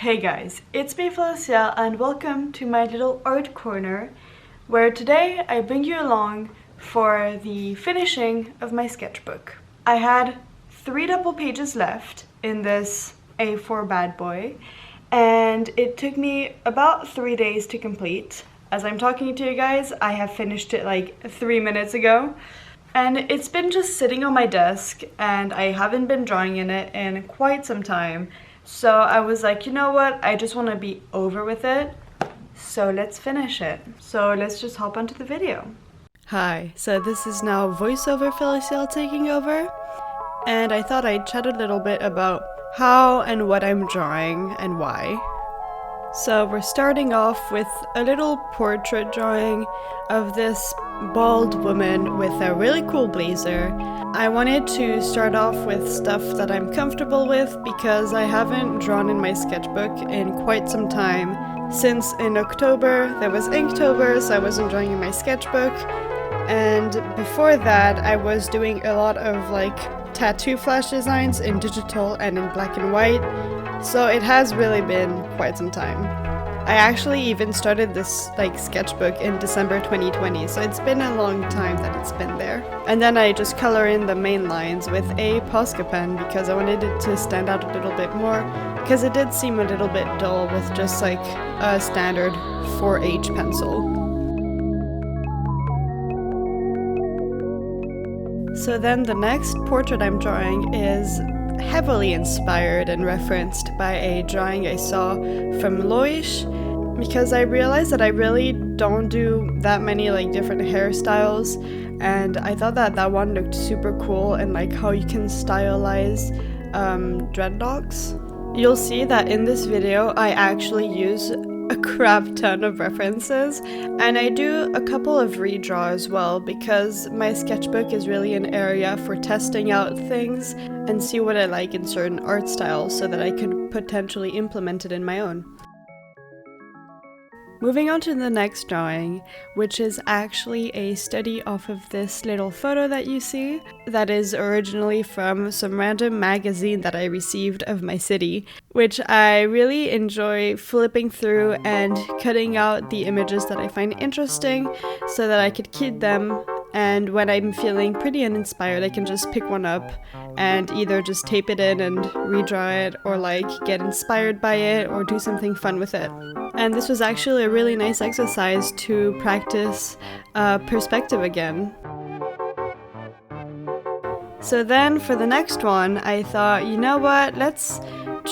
Hey guys, it's me Feliciel and welcome to my little art corner where today I bring you along for the finishing of my sketchbook. I had 3 double pages left in this A4 bad boy and it took me about 3 days to complete. As I'm talking to you guys, I have finished it like 3 minutes ago. And it's been just sitting on my desk and I haven't been drawing in it in quite some time. So I was like, you know what, I just want to be over with it. So let's finish it. So let's just hop onto the video. Hi, so this is now voiceover Feliciel taking over. And I thought I'd chat a little bit about how and what I'm drawing and why. So we're starting off with a little portrait drawing of this bald woman with a really cool blazer. I wanted to start off with stuff that I'm comfortable with because I haven't drawn in my sketchbook in quite some time. Since in October there was Inktober, so I wasn't drawing in my sketchbook. And before that I was doing a lot of like tattoo flash designs in digital and in black and white. So it has really been quite some time. I actually even started this like sketchbook in December 2020, so it's been a long time that it's been there. And then I just color in the main lines with a Posca pen because I wanted it to stand out a little bit more, because it did seem a little bit dull with just like a standard 4H pencil. So then the next portrait I'm drawing is heavily inspired and referenced by a drawing I saw from Louie, because I realized that I really don't do that many like different hairstyles, and I thought that that one looked super cool and like how you can stylize dreadlocks. You'll see that in this video I actually use a crap ton of references, and I do a couple of redraw as well because my sketchbook is really an area for testing out things and see what I like in certain art styles so that I could potentially implement it in my own. Moving on to the next drawing, which is actually a study off of this little photo that you see, that is originally from some random magazine that I received of my city, which I really enjoy flipping through and cutting out the images that I find interesting so that I could keep them, and when I'm feeling pretty uninspired I can just pick one up and either just tape it in and redraw it, or like get inspired by it or do something fun with it. And this was actually a really nice exercise to practice perspective again. So then for the next one, I thought, you know what, let's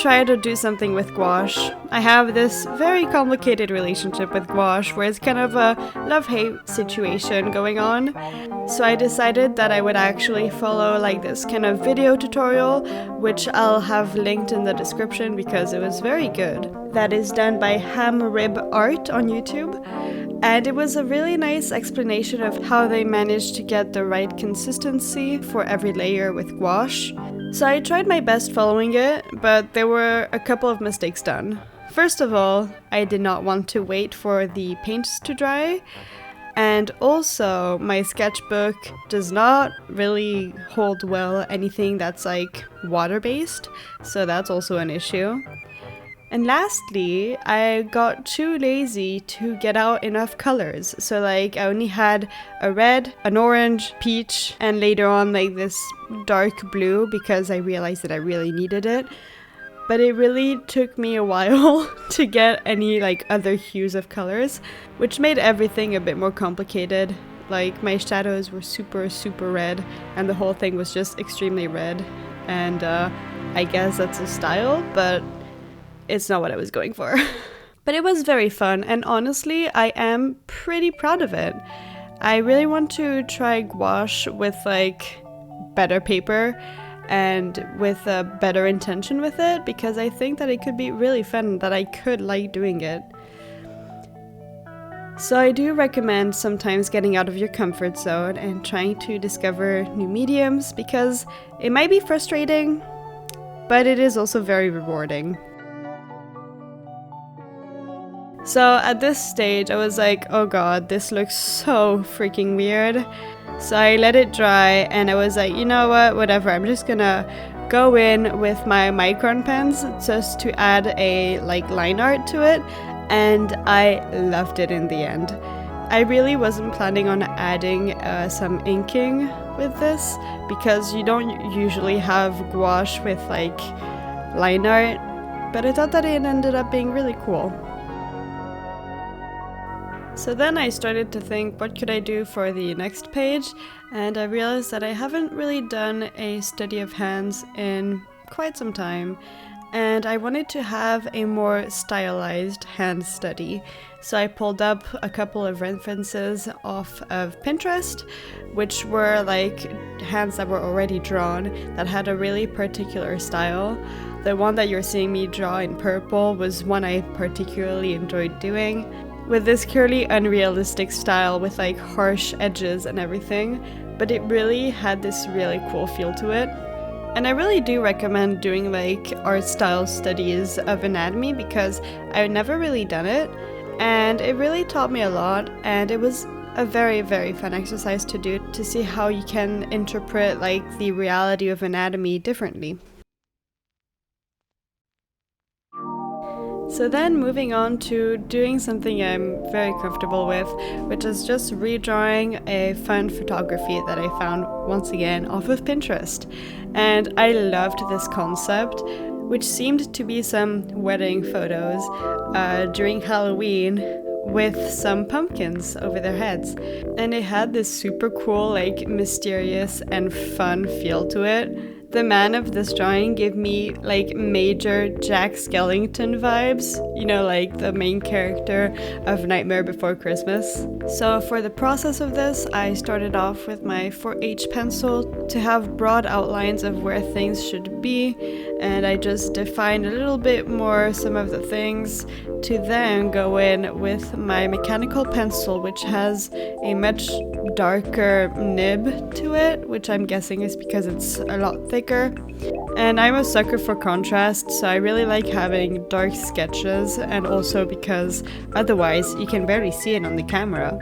try to do something with gouache. I have this very complicated relationship with gouache where it's kind of a love-hate situation going on. So I decided that I would actually follow like this kind of video tutorial, which I'll have linked in the description because it was very good. That is done by HamRib Art on YouTube. And it was a really nice explanation of how they managed to get the right consistency for every layer with gouache. So I tried my best following it, but there were a couple of mistakes done. First of all, I did not want to wait for the paints to dry, and also my sketchbook does not really hold well anything that's like water-based, so that's also an issue. And lastly, I got too lazy to get out enough colors. So like I only had a red, an orange, peach, and later on like this dark blue because I realized that I really needed it. But it really took me a while to get any like other hues of colors, which made everything a bit more complicated. Like my shadows were super red and the whole thing was just extremely red. And I guess that's a style, but it's not what I was going for. But it was very fun, and honestly, I am pretty proud of it. I really want to try gouache with like better paper and with a better intention with it, because I think that it could be really fun, that I could like doing it. So I do recommend sometimes getting out of your comfort zone and trying to discover new mediums, because it might be frustrating, but it is also very rewarding. So at this stage I was like, oh god, this looks so freaking weird. So I let it dry and I was like, you know what, whatever, I'm just gonna go in with my Micron pens just to add a line art to it, and I loved it in the end. I really wasn't planning on adding some inking with this because you don't usually have gouache with line art, but I thought that it ended up being really cool. So then I started to think, what could I do for the next page? And I realized that I haven't really done a study of hands in quite some time, and I wanted to have a more stylized hand study. So I pulled up a couple of references off of Pinterest, which were hands that were already drawn that had a really particular style. The one that you're seeing me draw in purple was one I particularly enjoyed doing, with this curly unrealistic style with harsh edges and everything, but it really had this really cool feel to it. And I really do recommend doing art style studies of anatomy because I've never really done it, and it really taught me a lot, and it was a very, very fun exercise to do to see how you can interpret the reality of anatomy differently. So then moving on to doing something I'm very comfortable with, which is just redrawing a fun photography that I found once again off of Pinterest. And I loved this concept, which seemed to be some wedding photos during Halloween with some pumpkins over their heads. And it had this super cool, mysterious and fun feel to it. The man of this drawing gave me major Jack Skellington vibes, the main character of Nightmare Before Christmas. So for the process of this, I started off with my 4H pencil to have broad outlines of where things should be, and I just defined a little bit more some of the things to then go in with my mechanical pencil, which has a much darker nib to it, which I'm guessing is because it's a lot thicker. And I'm a sucker for contrast, so I really like having dark sketches, and also because otherwise you can barely see it on the camera.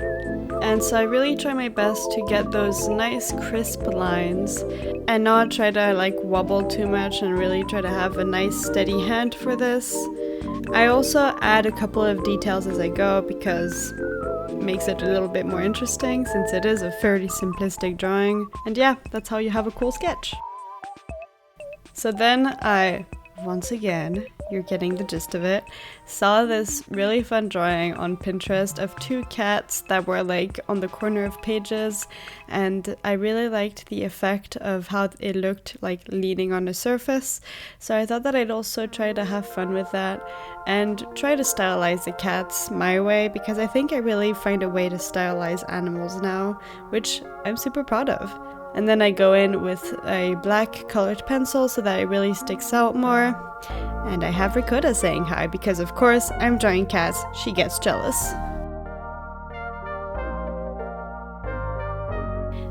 And so I really try my best to get those nice crisp lines and not try to wobble too much, and really try to have a nice steady hand for this. I also add a couple of details as I go because it makes it a little bit more interesting since it is a fairly simplistic drawing. And yeah, that's how you have a cool sketch. So then I, once again, you're getting the gist of it, saw this really fun drawing on Pinterest of two cats that were on the corner of pages, and I really liked the effect of how it looked leaning on a surface. So I thought that I'd also try to have fun with that and try to stylize the cats my way, because I think I really find a way to stylize animals now, which I'm super proud of. And then I go in with a black colored pencil so that it really sticks out more. And I have Ricotta saying hi because of course I'm drawing cats, she gets jealous.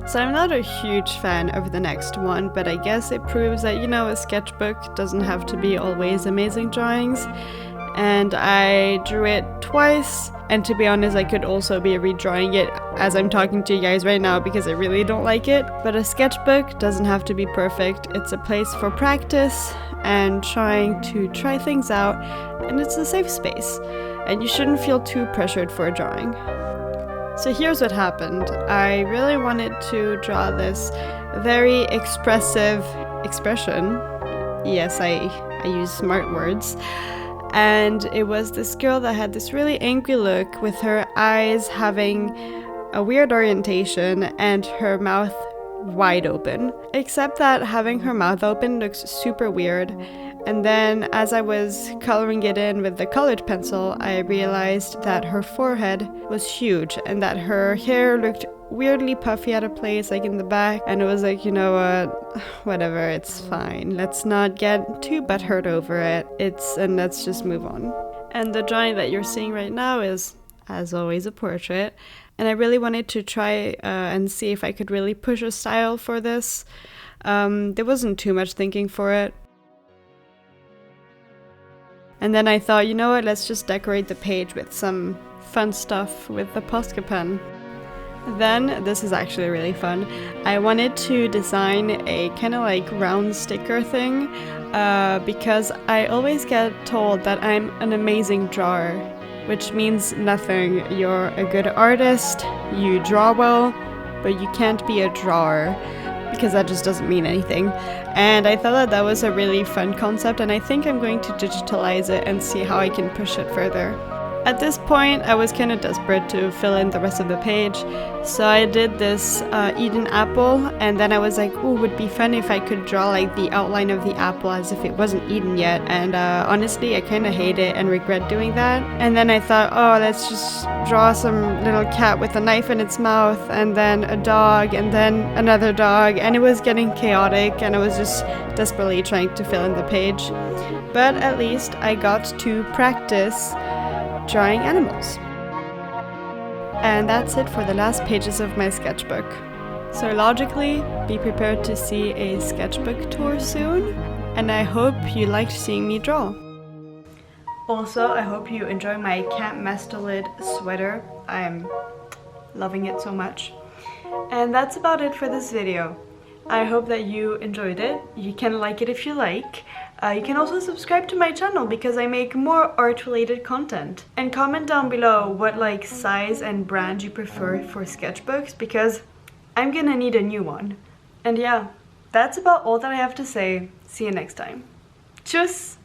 So I'm not a huge fan of the next one, but I guess it proves that, a sketchbook doesn't have to be always amazing drawings. And I drew it twice, and to be honest, I could also be redrawing it as I'm talking to you guys right now because I really don't like it. But a sketchbook doesn't have to be perfect. It's a place for practice and trying to try things out, and it's a safe space, and you shouldn't feel too pressured for a drawing. So here's what happened. I really wanted to draw this very expressive expression. Yes, I use smart words. And it was this girl that had this really angry look with her eyes having a weird orientation and her mouth wide open. Except that having her mouth open looks super weird. And then as I was coloring it in with the colored pencil, I realized that her forehead was huge and that her hair looked weirdly puffy out of place, in the back, and it was you know what, whatever, it's fine. Let's not get too butthurt over it. And let's just move on. And the drawing that you're seeing right now is, as always, a portrait. And I really wanted to try and see if I could really push a style for this. There wasn't too much thinking for it. And then I thought, let's just decorate the page with some fun stuff with the Posca pen. Then, this is actually really fun, I wanted to design a kind of like round sticker thing because I always get told that I'm an amazing drawer, which means nothing. You're a good artist, you draw well, but you can't be a drawer, because that just doesn't mean anything. And I thought that that was a really fun concept, and I think I'm going to digitalize it and see how I can push it further. At this point, I was kind of desperate to fill in the rest of the page, so I did this eaten apple, and then I was like, oh, it would be fun if I could draw like the outline of the apple as if it wasn't eaten yet, and honestly, I kind of hate it and regret doing that. And then I thought, oh, let's just draw some little cat with a knife in its mouth, and then a dog, and then another dog, and it was getting chaotic, and I was just desperately trying to fill in the page. But at least I got to practice drawing animals. And that's it for the last pages of my sketchbook. So logically, be prepared to see a sketchbook tour soon, and I hope you liked seeing me draw. Also, I hope you enjoy my cat mustelid sweater. I'm loving it so much. And that's about it for this video. I hope that you enjoyed it. You can like it if you like. You can also subscribe to my channel because I make more art-related content. And comment down below what like size and brand you prefer for sketchbooks, because I'm gonna need a new one. And yeah, that's about all that I have to say. See you next time. Tschüss!